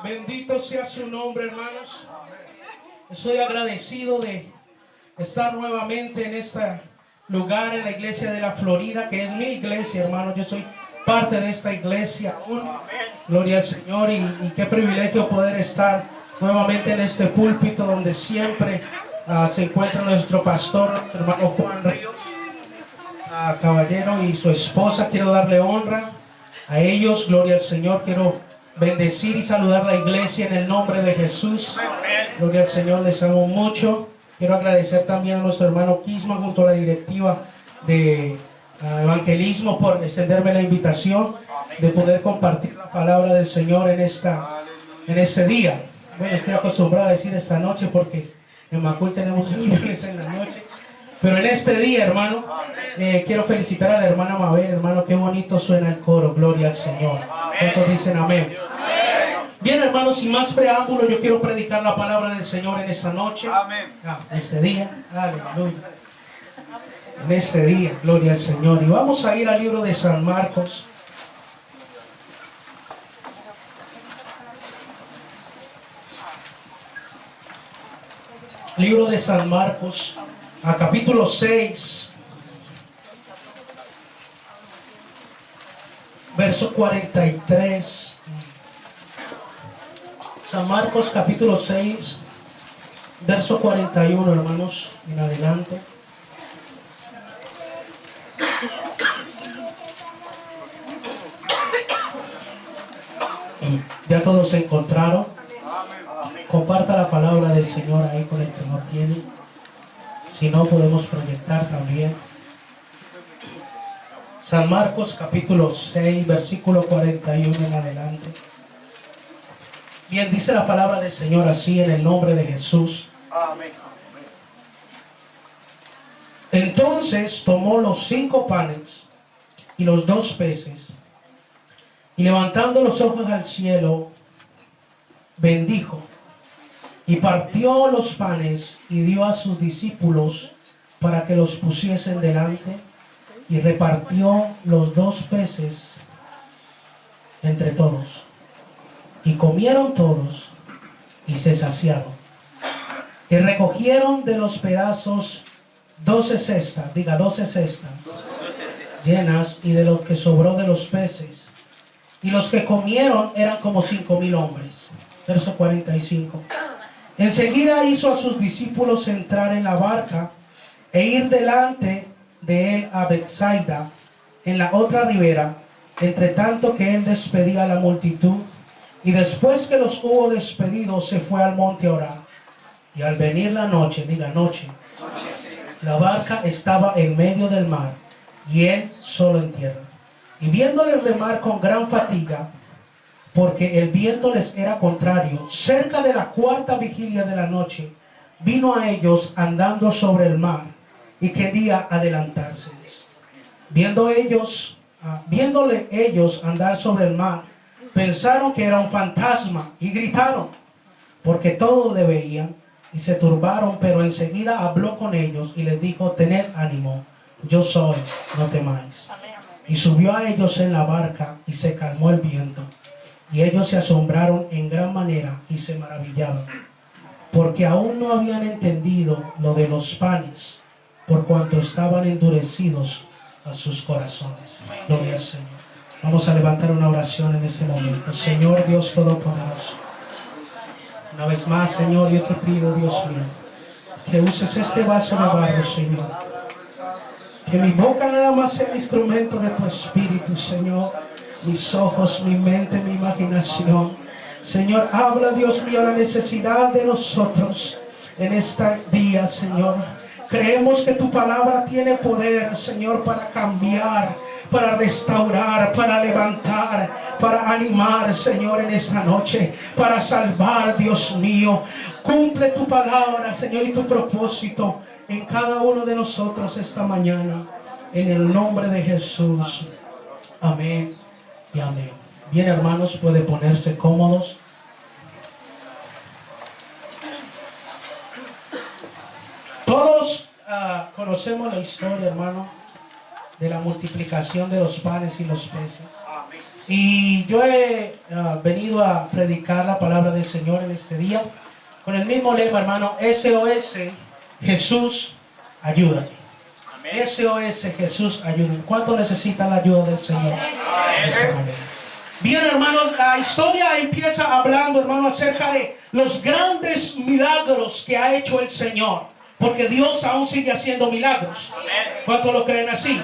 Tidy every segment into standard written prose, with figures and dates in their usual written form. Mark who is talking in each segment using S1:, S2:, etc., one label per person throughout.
S1: Bendito sea su nombre, hermanos. Estoy agradecido de estar nuevamente en este lugar, en la iglesia de la Florida, que es mi iglesia, hermanos. Yo soy parte de esta iglesia aún. Gloria al Señor, y qué privilegio poder estar nuevamente en este púlpito donde siempre se encuentra nuestro pastor, hermano Juan Ríos, caballero, y su esposa. Quiero darle honra a ellos. Gloria al Señor. Quiero bendecir y saludar a la iglesia en el nombre de Jesús. Gloria al Señor, les amo mucho. Quiero agradecer también a nuestro hermano Quisma junto a la directiva de evangelismo por extenderme la invitación de poder compartir la palabra del Señor en este día. Bueno, estoy acostumbrado a decir esta noche porque en Macul tenemos reuniones en la noche. Pero en este día, hermano, quiero felicitar a la hermana Mabel. Hermano, qué bonito suena el coro. Gloria al Señor. ¿Cuántos dicen amén? Bien, hermanos, sin más preámbulo, yo quiero predicar la palabra del Señor en esta noche. En este día. Aleluya. En este día, gloria al Señor. Y vamos a ir al libro de San Marcos. Libro de San Marcos, a capítulo 6, verso 43. San Marcos capítulo 6, verso 41, hermanos, en adelante. Ya todos se encontraron. Comparta la palabra del Señor ahí con el que no tiene. Si no, podemos proyectar también. San Marcos capítulo 6, versículo 41 en adelante. Bien, dice la palabra del Señor así, en el nombre de Jesús.
S2: Amén.
S1: Entonces tomó los 5 panes y los 2 peces, y levantando los ojos al cielo, bendijo, y partió los panes y dio a sus discípulos para que los pusiesen delante, y repartió los 2 peces entre todos. Y comieron todos y se saciaron. Y recogieron de los pedazos 12 cestas, diga 12 cestas, llenas, y de lo que sobró de los peces. Y los que comieron eran como 5,000 hombres. Verso 45. Enseguida hizo a sus discípulos entrar en la barca e ir delante de él a Betsaida, en la otra ribera, entre tanto que él despedía a la multitud. Y después que los hubo despedido, se fue al monte a orar. Y al venir la noche, diga noche, la barca estaba en medio del mar, y él solo en tierra. Y viéndole remar con gran fatiga, porque el viento les era contrario, cerca de la 4ª vigilia de la noche, vino a ellos andando sobre el mar, y quería adelantárseles. Viéndole ellos andar sobre el mar, pensaron que era un fantasma y gritaron, porque todos le veían, y se turbaron. Pero enseguida habló con ellos y les dijo: tened ánimo, yo soy, no temáis. Y subió a ellos en la barca y se calmó el viento. Y ellos se asombraron en gran manera y se maravillaban, porque aún no habían entendido lo de los panes, por cuanto estaban endurecidos a sus corazones. Gloria al Señor. Vamos a levantar una oración en este momento. Señor Dios Todopoderoso, una vez más, Señor, yo te pido, Dios mío, que uses este vaso de barro, Señor. Que mi boca nada más sea el instrumento de tu Espíritu, Señor. Mis ojos, mi mente, mi imaginación. Señor, habla, Dios mío, la necesidad de nosotros en este día, Señor. Creemos que tu palabra tiene poder, Señor, para cambiar, para restaurar, para levantar, para animar, Señor, en esta noche, para salvar, Dios mío. Cumple tu palabra, Señor, y tu propósito en cada uno de nosotros esta mañana, en el nombre de Jesús. Amén y amén. Bien, hermanos, puede ponerse cómodos. Todos conocemos la historia, hermano, de la multiplicación de los panes y los peces. Y yo he venido a predicar la palabra del Señor en este día con el mismo lema, hermano, SOS, Jesús, ayúdame. SOS, Jesús, ayúdame. ¿Cuánto necesita la ayuda del Señor? Bien, hermanos, la historia empieza hablando, hermano, acerca de los grandes milagros que ha hecho el Señor. Porque Dios aún sigue haciendo milagros. ¿Cuántos lo creen así?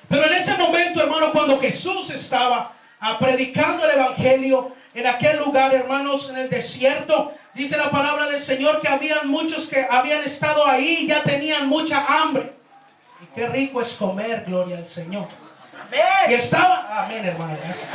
S1: Pero en ese momento, hermano, cuando Jesús estaba predicando el evangelio en aquel lugar, hermanos, en el desierto, dice la palabra del Señor que habían muchos que habían estado ahí y ya tenían mucha hambre. Y qué rico es comer, gloria al Señor. Y estaba, amén, hermano, gracias.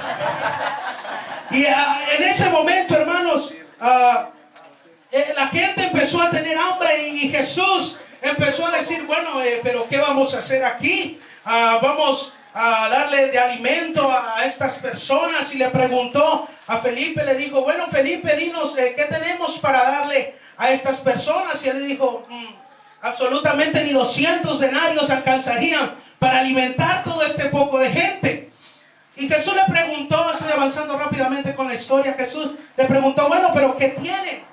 S1: Y en ese momento, hermanos, la gente empezó a tener hambre y Jesús empezó a decir, bueno, pero ¿qué vamos a hacer aquí? Vamos a darle de alimento a estas personas. Y le preguntó a Felipe, le dijo, bueno, Felipe, dinos, ¿qué tenemos para darle a estas personas? Y él le dijo, absolutamente ni 200 denarios alcanzarían para alimentar todo este poco de gente. Y Jesús le preguntó, estoy avanzando rápidamente con la historia, Jesús le preguntó, bueno, pero ¿qué tienen?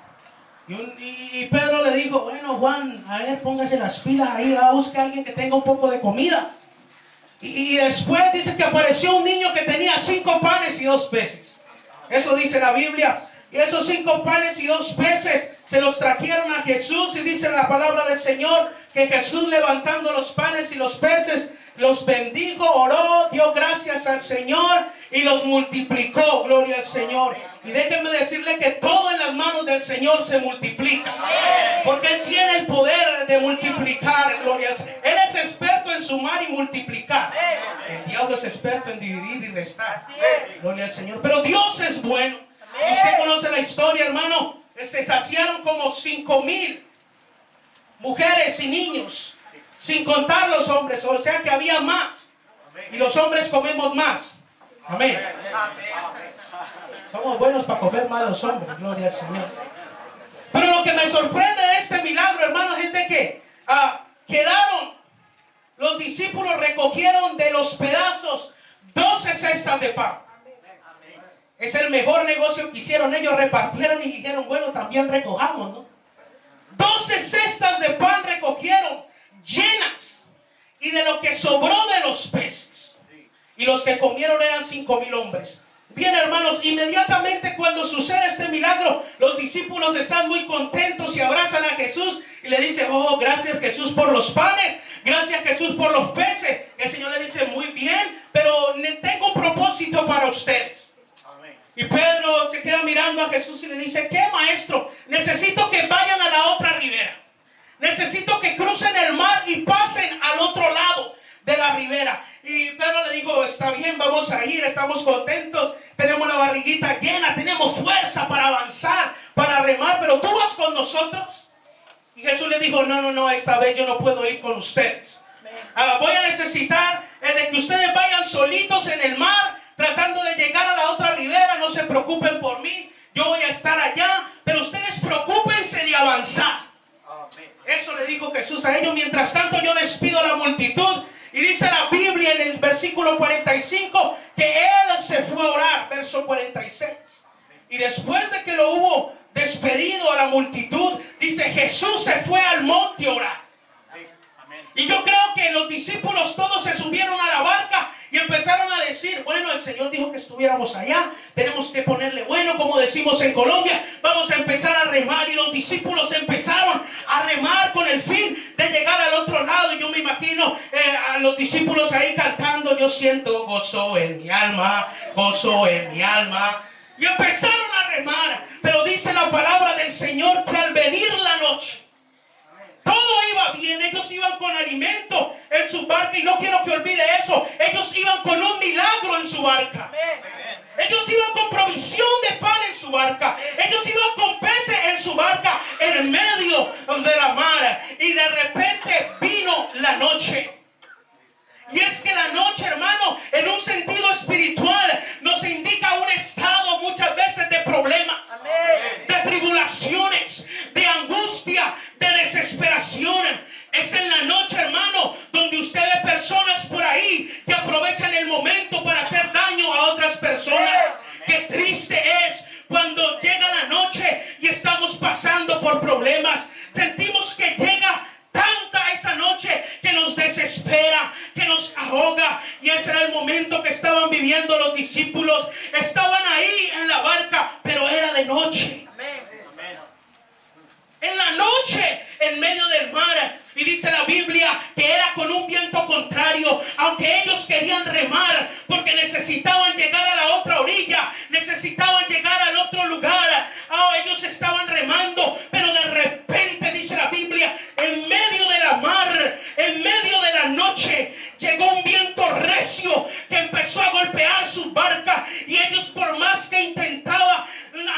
S1: Y Pedro le dijo, bueno, Juan, a ver, póngase las pilas ahí, busque a alguien que tenga un poco de comida. Y después dice que apareció un niño que tenía 5 panes y 2 peces. Eso dice la Biblia. Y esos 5 panes y 2 peces se los trajeron a Jesús. Y dice la palabra del Señor que Jesús, levantando los panes y los peces, los bendijo, oró, dio gracias al Señor y los multiplicó. Gloria al Señor. Y déjenme decirle que todo en las manos del Señor se multiplica. Porque Él tiene el poder de multiplicar. Gloria al Señor. Él es experto en sumar y multiplicar. El diablo es experto en dividir y restar. Gloria al Señor. Pero Dios es bueno. Usted conoce la historia, hermano. Se saciaron como 5,000 mujeres y niños, sin contar los hombres. O sea que había más. Y los hombres comemos más. Amén. Somos buenos para comer más los hombres. Gloria al Señor. Pero lo que me sorprende de este milagro, hermano, gente, que quedaron, los discípulos recogieron de los pedazos 12 cestas de pan. Es el mejor negocio que hicieron. Ellos repartieron y dijeron, bueno, también recojamos, ¿no? 12 cestas de pan recogieron, llenas. Y de lo que sobró de los peces. Y los que comieron eran 5,000 hombres. Bien, hermanos, inmediatamente cuando sucede este milagro, los discípulos están muy contentos y abrazan a Jesús y le dicen, oh, gracias Jesús por los panes, gracias Jesús por los peces. El Señor le dice, muy bien, pero tengo un propósito para ustedes. Y Pedro se queda mirando a Jesús y le dice, ¿qué, maestro? Necesito que vayan a la otra ribera. Necesito que crucen el mar y pasen al otro lado de la ribera. Y Pedro le dijo, está bien, vamos a ir, estamos contentos, tenemos la barriguita llena, tenemos fuerza para avanzar, para remar, pero tú vas con nosotros. Y Jesús le dijo, no, esta vez yo no puedo ir con ustedes. Voy a necesitar de que ustedes vayan solitos en el mar, tratando de llegar a la otra ribera. No se preocupen por mí, yo voy a estar allá, pero ustedes preocúpense de avanzar. Eso le dijo Jesús a ellos. Mientras tanto yo despido a la multitud. Y dice la Biblia en el versículo 45 que Él se fue a orar, verso 46. Y después de que lo hubo despedido a la multitud, dice, Jesús se fue al monte a orar. Y yo creo que los discípulos todos se subieron a la barca y empezaron a decir, bueno, el Señor dijo que estuviéramos allá, tenemos que ponerle bueno, como decimos en Colombia, vamos a empezar a remar. Y los discípulos empezaron a remar con el fin de llegar al otro lado. Y yo me imagino a los discípulos ahí cantando, yo siento gozo en mi alma, gozo en mi alma. Y empezaron a remar, pero dice la palabra del Señor que al venir la noche, todo iba bien. Ellos iban con alimento en su barca. Y no quiero que olvide eso. Ellos iban con un milagro en su barca. Ellos iban con provisión de pan en su barca. Ellos iban con peces en su barca, en medio de la mar. Y de repente vino la noche. Y es que la noche, hermano, en un sentido espiritual, nos indica un estado muchas veces de problemas, de tribulaciones, de angustia, de desesperación. Es en la noche, hermano, donde usted ve personas por ahí que aprovechan el momento para hacer daño noche. En la noche, en medio del mar. Y dice la Biblia que era con un viento contrario. Aunque ellos querían remar porque necesitaban llegar a la otra orilla, necesitaban llegar al otro lugar. Ellos estaban remando, pero de repente, dice la Biblia, en medio de la mar, en medio de la noche, llegó un viento recio que empezó a golpear sus barcas. Y ellos, por más que intentaban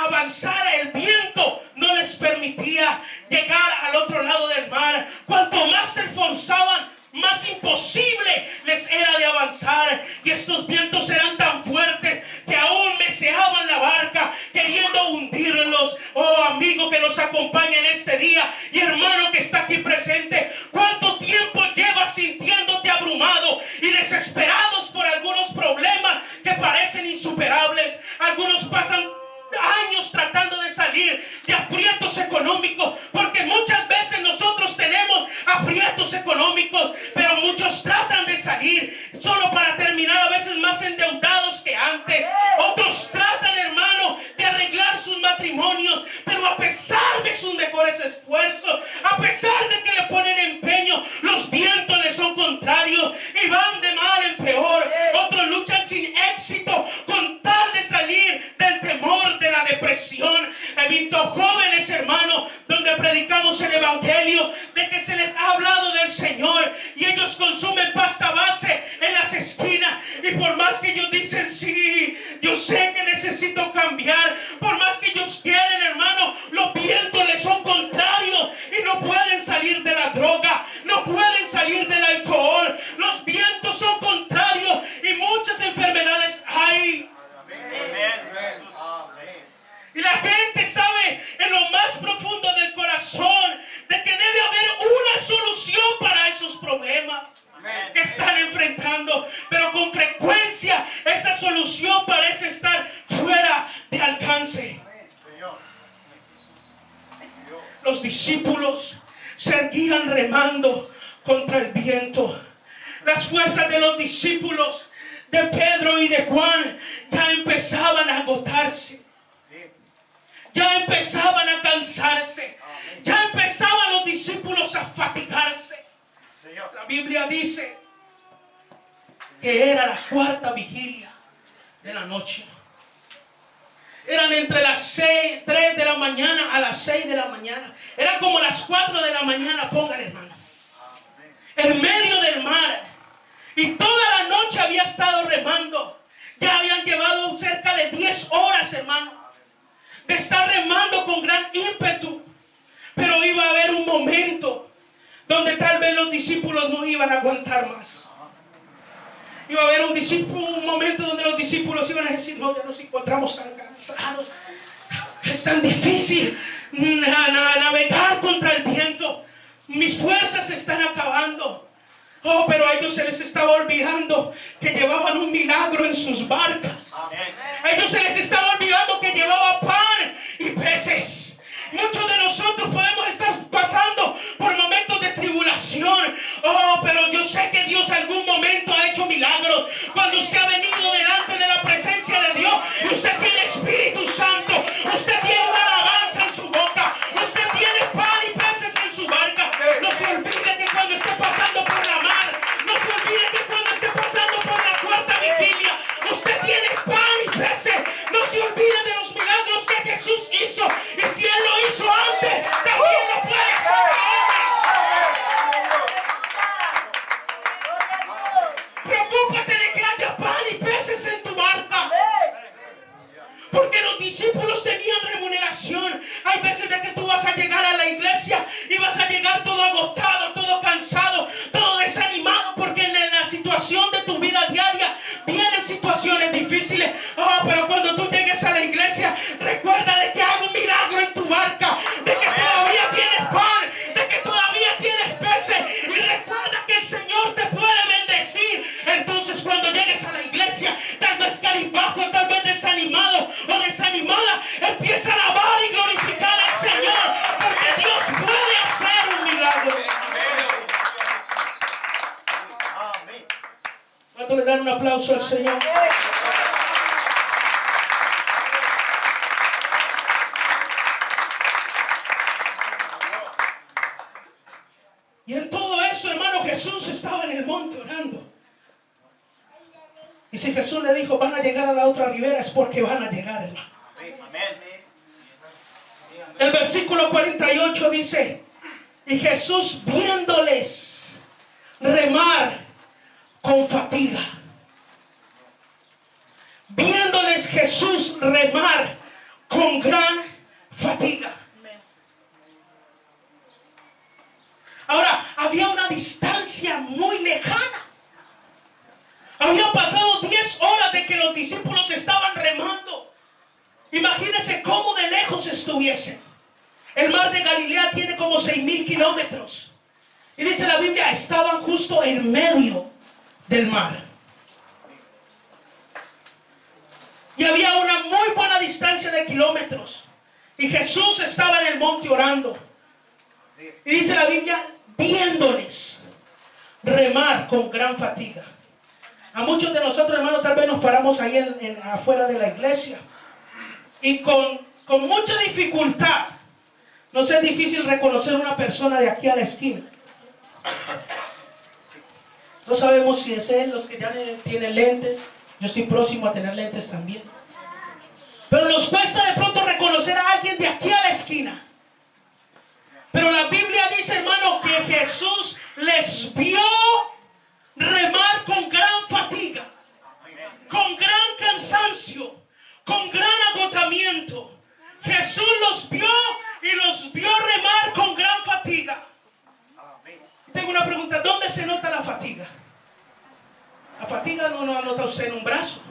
S1: avanzar, el viento no les permitía llegar al otro lado del mar. Cuanto más se esforzaban, más imposible les era de avanzar. Y estos vientos eran tan fuertes que aún meceaban la barca, queriendo hundirlos. Oh, amigo que nos acompaña en este día, y hermano que está aquí presente, ¿cuánto tiempo llevas sintiéndote abrumado y desesperados por algunos problemas que parecen insuperables? Algunos pasan años tratando de salir de aprietos económicos, porque muchas veces nosotros tenemos aprietos económicos, pero muchos tratan de salir solo para terminar a veces más endeudados que antes. Otros tratan, hermano, de arreglar sus matrimonios, pero a pesar de sus mejores esfuerzos, a pesar de que le ponen empeño, los vientos les son contrarios y van de mal en peor. Otros luchan sin éxito con tal de salir del temor, de la depresión. He visto jóvenes, hermanos, donde predicamos el evangelio, de que se les ha hablado del Señor, y ellos consumen pasta base en las esquinas, y por más que ellos dicen, sí, yo sé que necesito cambiar, por más que ellos quieren, hermano, los vientos les son contrarios y no pueden salir de la droga, no pueden salir del alcohol. Los vientos son contrarios y muchas enfermedades hay. Y la gente sabe en lo más profundo del corazón de que debe haber una solución para esos problemas que están enfrentando, pero con frecuencia esa solución parece estar fuera de alcance. Los discípulos seguían remando contra el viento. Las fuerzas de los discípulos, de Pedro y de Juan, ya empezaban a agotarse. Ya empezaban a cansarse. Ya empezaban los discípulos a fatigarse. La Biblia dice que era la cuarta vigilia de la noche. Eran entre las 3 de la mañana a las 6 de la mañana. Eran como las 4 de la mañana, póngale, hermano. En medio del mar. Y toda la noche había estado remando. Ya habían llevado cerca de 10 horas, hermano, de estar remando con gran ímpetu. Pero iba a haber un momento donde tal vez los discípulos no iban a aguantar más. Iba a haber un momento donde los discípulos iban a decir, no, ya nos encontramos tan cansados, es tan difícil navegar contra el viento, mis fuerzas se están acabando. Oh, pero a ellos se les estaba olvidando que llevaban un milagro en sus barcas. A ellos se les estaba olvidando que llevaba pan y peces. Muchos de nosotros podemos estar pasando por momentos de tribulación. Oh, pero yo sé que Dios algún momento ha hecho milagros. Cuando usted ha venido delante de la presencia de Dios, usted tiene Espíritu Santo, usted tiene una alabanza en su boca, usted tiene pan y peces en su barca. No se olvide que cuando esté pasando por la mar, no se olvide que cuando esté pasando por la cuarta vigilia, usted tiene pan y peces. No se olvide de los milagros que Jesús hizo. Y si Él lo hizo antes, también lo puede hacer ahora. Preocúpate de que haya pan y peces en tu barca. Porque los discípulos tenían remuneración. Hay veces de que tú vas a llegar a la iglesia y vas a llegar todo agotado, todo cansado, todo desanimado, porque en la situación de tu vida diaria vienen situaciones difíciles. Oh, pero cuando tú llegues a la iglesia, recuerda de que hay un milagro en tu barca, de que todavía tienes pan, de que todavía tienes peces, y recuerda que el Señor te puede bendecir. Entonces cuando llegues a la iglesia, tal vez cabizbajo, tal vez desanimado o desanimada, empieza a alabar y glorificar al Señor, porque Dios puede hacer un milagro. ¿Cuánto le dan un aplauso al Señor? Y si Jesús le dijo, van a llegar a la otra ribera, es porque van a llegar, hermano. El versículo 48 dice, y Jesús viéndoles remar con fatiga. Viéndoles Jesús remar con gran fatiga. Ahora, había una distancia muy lejana. Había pasado 10 horas de que los discípulos estaban remando. Imagínense cómo de lejos estuviesen. El mar de Galilea tiene como 6,000 kilómetros. Y dice la Biblia, estaban justo en medio del mar. Y había una muy buena distancia de kilómetros. Y Jesús estaba en el monte orando. Y dice la Biblia, viéndoles remar con gran fatiga. A muchos de nosotros, hermanos, tal vez nos paramos ahí afuera de la iglesia. Y con mucha dificultad, nos es difícil reconocer una persona de aquí a la esquina. No sabemos si es él, los que ya tienen lentes. Yo estoy próximo a tener lentes también. Pero nos cuesta de pronto reconocer a alguien de aquí a la esquina. Pero la Biblia dice, hermano, que Jesús les vio remar con gran fatiga, con gran cansancio, con gran agotamiento. Jesús los vio y los vio remar con gran fatiga. Tengo una pregunta, ¿dónde se nota la fatiga? La fatiga no la nota usted en un brazo.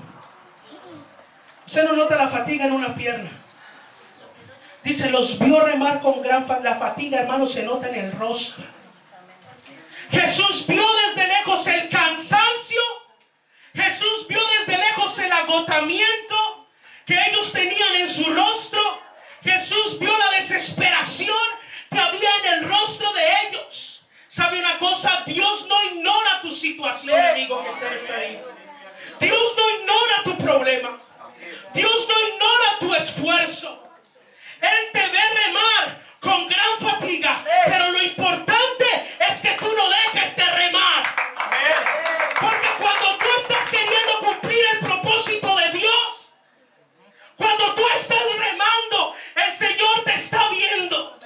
S1: Usted no nota la fatiga en una pierna. Dice, los vio remar con gran fatiga. La fatiga, hermano, se nota en el rostro. Jesús vio desde lejos el cansancio. Jesús vio desde lejos el agotamiento que ellos tenían en su rostro. Jesús vio la desesperación que había en el rostro de ellos. ¿Sabe una cosa? Dios no ignora tu situación, amigo que está ahí. Dios no ignora tu problema. Dios no ignora tu esfuerzo. Él te ve remar con gran fatiga, pero lo importante es que tú no dejes de remar. Porque cuando tú estás queriendo cumplir el propósito de Dios, cuando tú estás remando, el Señor te está viendo.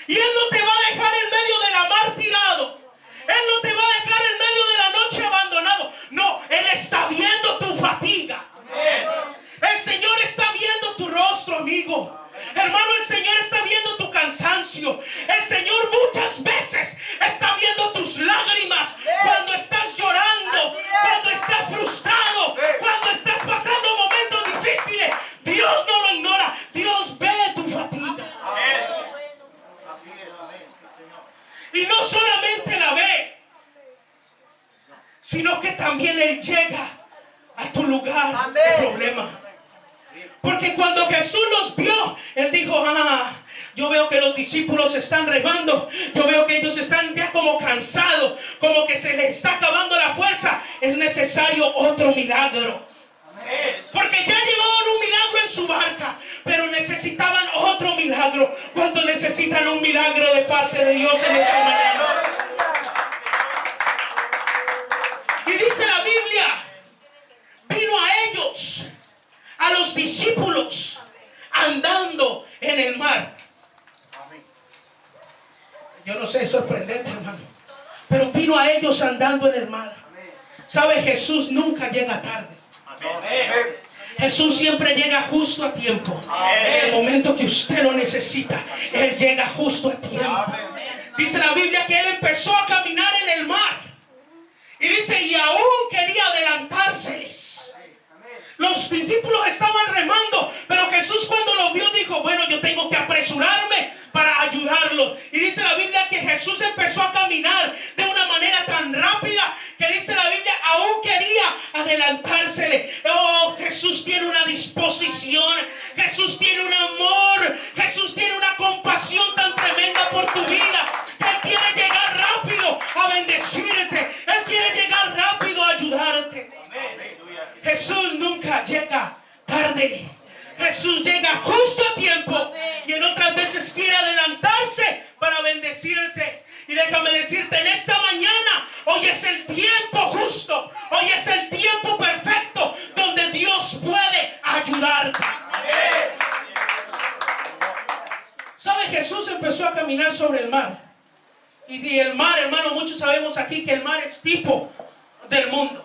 S1: Y Él no te va a dejar en medio de la mar tirado. Él no te va a dejar en medio de la noche abandonado. No, Él está viendo tu fatiga. El Señor está viendo tu rostro, amigo. Hermano, el Señor está viendo tu cansancio. El Señor muchas veces está viendo tus lágrimas cuando estás llorando, cuando estás frustrado, cuando estás pasando momentos difíciles. Dios no lo ignora. Dios ve tu fatiga. Y no solamente la ve, sino que también Él llega a tu lugar de problema. Porque cuando Jesús los vio, Él dijo, yo veo que los discípulos están remando. Yo veo que ellos están ya como cansados, como que se les está acabando la fuerza. Es necesario otro milagro. Porque ya llevaban un milagro en su barca, pero necesitaban otro milagro. ¿Cuántos necesitan un milagro de parte de Dios en esta mañana? Y dice la Biblia, vino a ellos, a los discípulos, andando en el mar. Yo no sé, es sorprendente, hermano, pero vino a ellos andando en el mar. ¿Sabe? Jesús nunca llega tarde. Jesús siempre llega justo a tiempo. En el momento que usted lo necesita, Él llega justo a tiempo. Dice la Biblia que Él empezó a caminar en el mar. Y dice, y aún quería adelantárseles. Los discípulos estaban remando, pero Jesús cuando los vio dijo, bueno, yo tengo que apresurarme para ayudarlos. Y dice la Biblia que Jesús empezó a caminar de una manera tan rápida que dice la Biblia, aún quería adelantársele. Oh, Jesús tiene una disposición, Jesús tiene un amor, Jesús tiene una compasión tan tremenda por tu vida, que Él quiere llegar rápido a bendecirte, Él quiere llegar rápido a ayudarte. Jesús nunca llega tarde. Jesús llega justo a tiempo. Y en otras veces quiere adelantarse para bendecirte. Y déjame decirte en esta mañana, hoy es el tiempo justo, hoy es el tiempo perfecto donde Dios puede ayudarte. ¿Sabe? Jesús empezó a caminar sobre el mar. Y el mar, hermano, muchos sabemos aquí que el mar es tipo del mundo.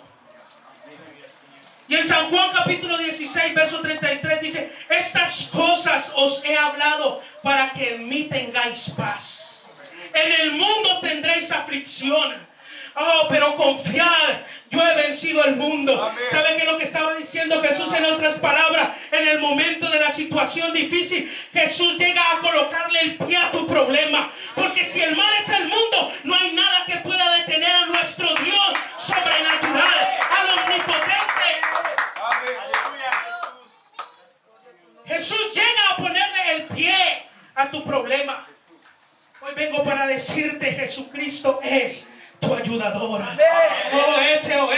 S1: Y en San Juan capítulo 16, verso 33 dice: estas cosas os he hablado para que en mí tengáis paz. En el mundo tendréis aflicción. Oh, pero confiad, yo he vencido el mundo. Amén. ¿Sabe qué es lo que estaba diciendo Jesús en otras palabras? En el momento de la situación difícil, Jesús llega a colocarle el pie a tu problema. Porque si el mar es el mundo, no hay nada que pueda detener a nuestro Dios sobrenatural, al omnipotente. Amén. Jesús llega a ponerle el pie a tu problema. Hoy vengo para decirte: Jesucristo es tu ayudador.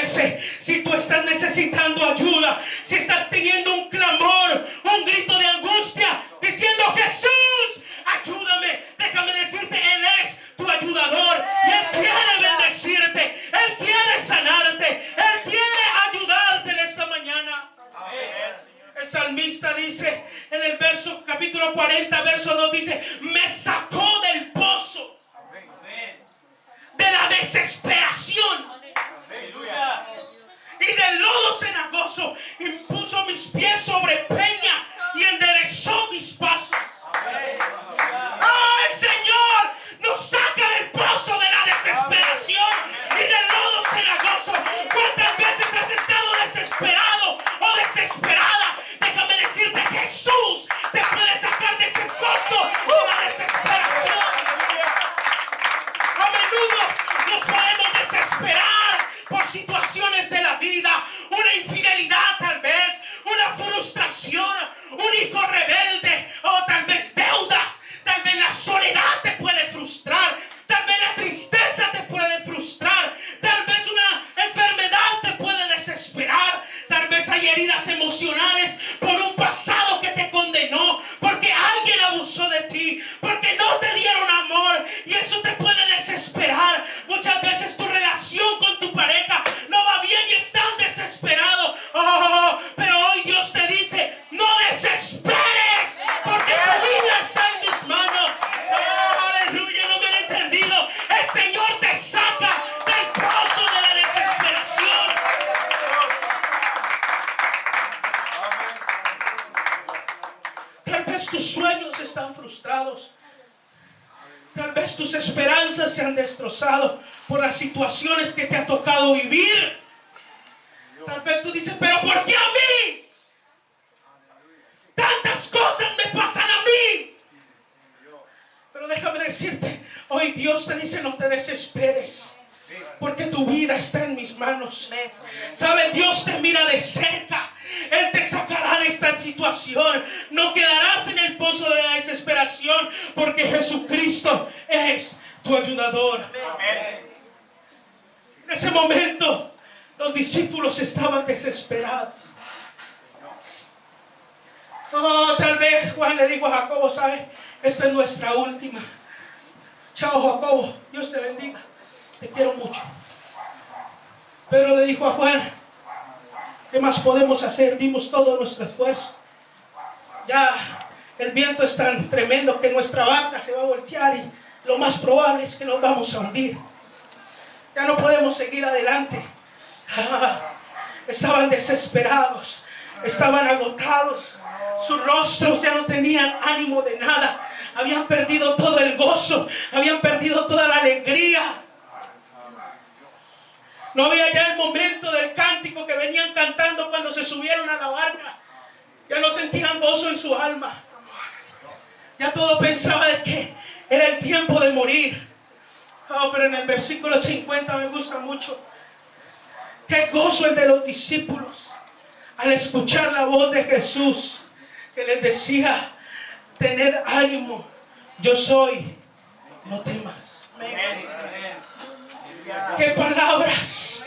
S1: ese. Si tú estás necesitando ayuda, si estás teniendo un clamor, un grito de angustia, diciendo: Jesús, ayúdame, déjame decirte, Él es tu ayudador. Y Él quiere bendecirte, Él quiere sanarte, Él quiere ayudarte en esta mañana. El salmista dice en el verso, capítulo 40, verso 2, dice: me sacó del pozo de la desesperación y del lodo cenagoso, y puso mis pies sobre peña y enderezó mis pasos. El Señor nos saca del pozo de la desesperación y del lodo cenagoso. ¿Cuántas veces has estado desesperado o desesperada? Déjame decirte: Jesús te puede sacar de ese pozo de la desesperación. A menudo nos podemos desesperar por situaciones de la vida, una infidelidad tal vez, una frustración, un hijo rebelde, o tal vez deudas, tal vez la soledad te puede frustrar, tal vez la tristeza te puede frustrar, tal vez una enfermedad te puede desesperar, tal vez hay heridas emocionales por un pasado que te condenó, porque alguien abusó de ti, porque no te dieron amor, y eso te puede desesperar. Muchas veces tu relación con tu pareja no va bien y estás desesperado. Pero hoy Dios te dice: no desesperes, porque tu vida está en mis manos. Aleluya, no me han entendido. El Señor te saca del pozo de la desesperación. Tal vez tus sueños están frustrados. Tal vez tus esperanzas se han destrozado por las situaciones que te ha tocado vivir. Tal vez tú dices: pero ¿por qué a mí? Tantas cosas me pasan a mí. Pero déjame decirte, hoy Dios te dice: no te desesperes, porque tu vida está en mis manos. ¿Sabe? Dios te mira de cerca. Él te sacará de esta situación. No quedarás en el pozo de la desesperación, porque Jesucristo es tu ayudador. En ese momento los discípulos estaban desesperados. Tal vez Juan le dijo a Jacobo: ¿sabes? Esta es nuestra última. Chao, Jacobo, Dios te bendiga, te quiero mucho. Pedro le dijo a Juan: ¿qué más podemos hacer? Dimos todo nuestro esfuerzo. Ya el viento es tan tremendo que nuestra barca se va a voltear y lo más probable es que nos vamos a hundir. Ya no podemos seguir adelante. Estaban desesperados, estaban agotados. Sus rostros ya no tenían ánimo de nada. Habían perdido todo el gozo, habían perdido toda la alegría. No había ya el momento del cántico que venían cantando cuando se subieron a la barca. Ya no sentían gozo en su alma. Ya todo pensaba de que era el tiempo de morir. Pero en el versículo 50 me gusta mucho. Qué gozo el de los discípulos al escuchar la voz de Jesús, que les decía: tened ánimo, yo soy, no temas. Qué palabras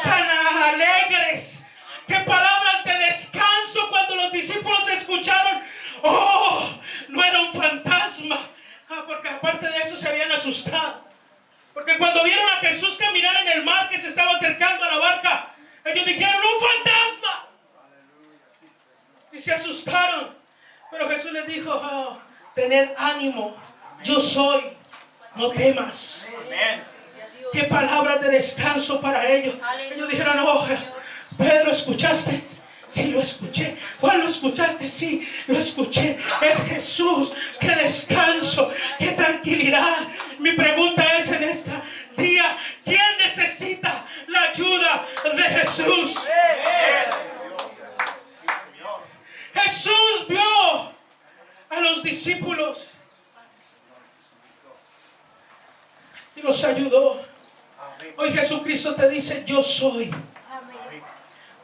S1: tan alegres, qué palabras de descanso cuando los discípulos escucharon. No era un fantasma, porque aparte de eso se había Y se asustaron. Pero Jesús les dijo, oh, tened ánimo, yo soy, no temas.
S2: Amén.
S1: Qué palabras de descanso para ellos. Ellos dijeron, oh, Pedro, ¿escuchaste? Sí, lo escuché. Juan, ¿lo escuchaste? Sí, lo escuché. Es Jesús. Qué descanso, qué tranquilidad. Mi pregunta es en este día, ¿quién necesita la ayuda de Jesús? Jesús vio a los discípulos y los ayudó. Hoy Jesucristo te dice, yo soy.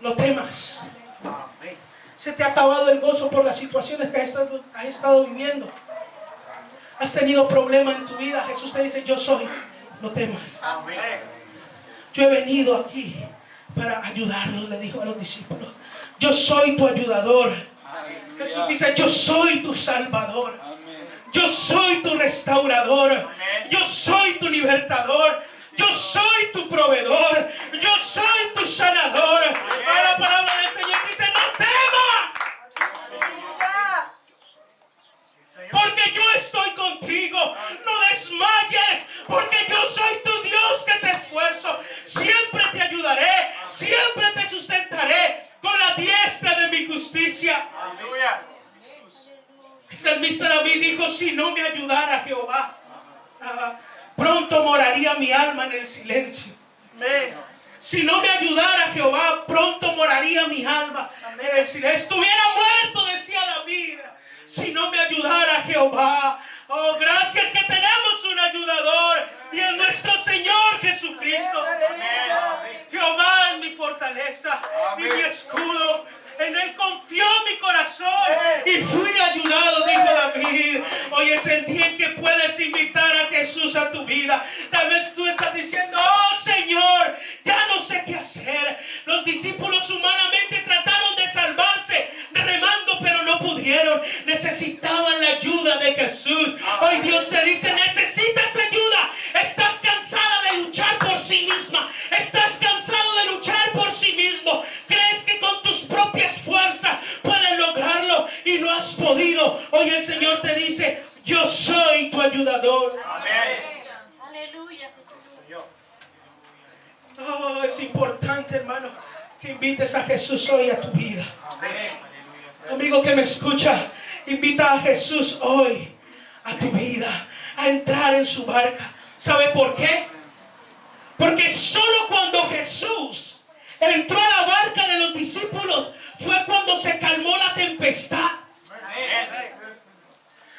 S1: No temas. Se te ha acabado el gozo por las situaciones que has estado viviendo. Has tenido problemas en tu vida. Jesús te dice, yo soy. No temas. Yo he venido aquí para ayudarlos, le dijo a los discípulos. Yo soy tu ayudador. Jesús dice, yo soy tu salvador. Yo soy tu restaurador. Yo soy tu libertador. Yo soy tu proveedor. Yo soy tu sanador. A la palabra del Señor dice, no temas. Porque yo estoy contigo. No desmayes. Porque yo soy tu Dios que te esfuerzo. Siempre te ayudaré. Siempre te sustentaré con la diestra de mi justicia.
S2: Aleluya.
S1: El salmista David dijo, si no me ayudara Jehová, pronto moraría mi alma en el silencio. Si no me ayudara Jehová, pronto moraría mi alma en el silencio. Estuviera muerto, decía David, si no me ayudara Jehová. Oh, gracias que tenemos un ayudador y es nuestro Señor Jesucristo. Jehová es mi fortaleza y mi escudo. En Él confió mi corazón y fui ayudado, dijo David. Hoy es el día en que puedes invitar a Jesús a tu vida. Tal vez tú estás diciendo, oh Señor, ya no sé qué hacer. Los discípulos humanamente trataron de salvarse remando, pero no pudieron. Necesitaban la ayuda de Jesús. Hoy Dios te dice, necesitas ayuda. Estás cansada de luchar por sí misma. Estás cansado de luchar por sí mismo. Crees que con tus propias fuerzas puedes lograrlo y no has podido. Hoy el Señor te dice, yo soy tu ayudador.
S2: Amén.
S3: Aleluya, Jesús.
S1: Oh, es importante, hermano, que invites a Jesús hoy a tu vida. Amigo que me escucha, invita a Jesús hoy a tu vida, a entrar en su barca. ¿Sabe por qué? Porque solo cuando Jesús entró a la barca de los discípulos fue cuando se calmó la tempestad.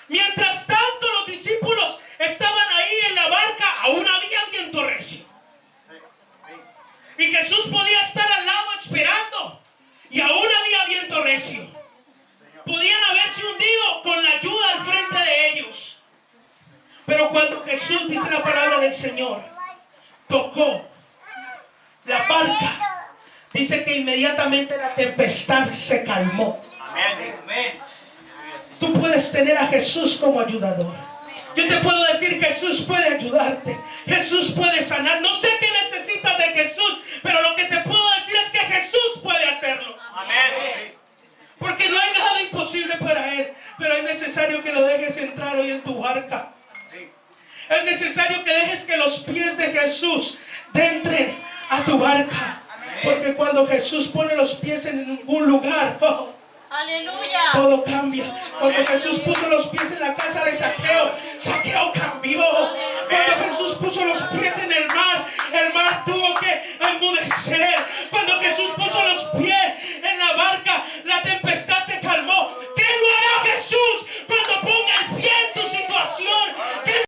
S1: Mientras tanto los discípulos estaban ahí en la barca, aún había viento recio. Y Jesús podía estar al lado esperando y aún había viento recio. Podían haberse hundido con la ayuda al frente de ellos. Pero cuando Jesús, dice la palabra del Señor, tocó la barca, dice que inmediatamente la tempestad se calmó.
S2: Amén.
S1: Tú puedes tener a Jesús como ayudador. Yo te puedo decir, Jesús puede ayudarte. Jesús puede sanar. No sé qué necesitas de Jesús, pero lo que te puedo decir es que Jesús puede hacerlo.
S2: Amén.
S1: Porque no hay nada imposible para Él. Pero es necesario que lo dejes entrar hoy en tu barca. Es necesario que dejes que los pies de Jesús entren a tu barca. Porque cuando Jesús pone los pies en ningún lugar,
S3: Aleluya.
S1: todo cambia. Cuando Jesús puso los pies en la casa de Saqueo, Saqueo cambió. Cuando Jesús puso los pies en